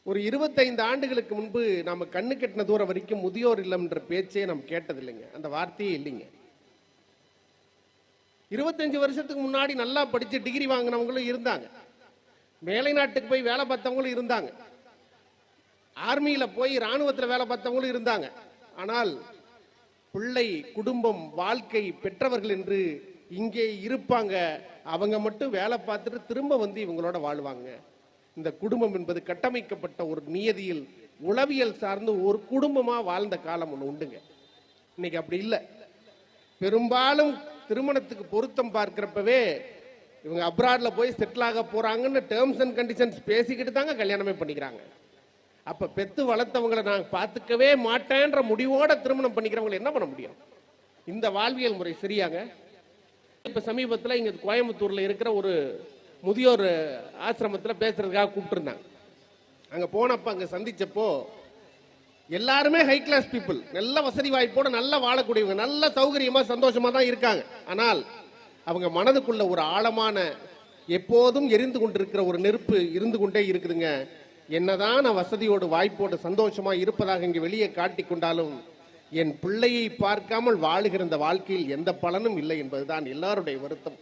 ஒரு 25 ஆண்டுகளுக்கு முன்பு நாம கண்ணு கெட்டின தூரம் வரைக்கும் முதியோர் இல்லம் என்ற பேச்சே நம்ம கேட்டது இல்லைங்க. அந்த வார்த்தையே இல்லைங்க. 25 வருஷத்துக்கு முன்னாடி நல்லா படிச்சு டிகிரி வாங்கினவங்களும் இருந்தாங்க. மேலை நாட்டுக்கு போய் வேலை பார்த்தவங்களும் இருந்தாங்க. ஆர்மியில போய் ராணுவத்தில் வேலை பார்த்தவங்களும் இருந்தாங்க. ஆனால் பிள்ளை, குடும்பம், வாழ்க்கை பெற்றவர்கள் என்று இங்கே இருப்பாங்க. அவங்க மட்டும் வேலை பார்த்துட்டு திரும்ப வந்து இவங்களோட வாழ்வாங்க. இந்த குடும்பம் என்பது கட்டமைக்கப்பட்ட ஒரு நியதியில் உளவியல் சார்ந்து ஒரு குடும்பமா வாழ்ந்த காலம் ஒன்று உண்டுங்க. இன்னைக்கு அப்படி இல்லை. பெரும்பாலும் திருமணத்துக்கு பொருத்தம் பார்க்கிறப்பவே இவங்க அப்ராட்ல போய் செட்டில் ஆக போறாங்கன்னு டேர்ம்ஸ் அண்ட் கண்டிஷன்ஸ் பேசிக்கிட்டு தாங்க கல்யாணமே பண்ணிக்கிறாங்க. அப்ப பெத்து வளர்த்தவங்களை நான் பார்த்துக்கவே மாட்டேன்ற முடிவோட திருமணம் பண்ணிக்கிறவங்களை என்ன பண்ண முடியும்? இந்த வாழ்வியல் முறை சரியாங்க? இப்ப சமீபத்தில் இங்க கோயம்புத்தூர்ல இருக்கிற ஒரு முதியோர் ஆசிரமத்தில் பேசுறதுக்காக கூப்பிட்டுருந்தாங்க. அங்க போனப்ப அங்க சந்திச்சப்போ எல்லாருமே ஹை கிளாஸ் பீப்புள், நல்ல வசதி வாய்ப்போட நல்லா வாழக்கூடியவங்க, நல்ல சௌகரியமா சந்தோஷமா தான் இருக்காங்க. ஆனால் அவங்க மனதுக்குள்ள ஒரு ஆழமான எப்போதும் எரிந்து கொண்டிருக்கிற ஒரு நெருப்பு இருந்து கொண்டே இருக்குதுங்க. என்னதான் நான் வசதியோடு வாய்ப்போடு சந்தோஷமா இருப்பதாக இங்கே வெளியே காட்டி கொண்டாலும் என் பிள்ளையை பார்க்காமல் வாழுகிற இந்த வாழ்க்கையில் எந்த பலனும் இல்லை என்பதுதான் எல்லாருடைய வருத்தம்.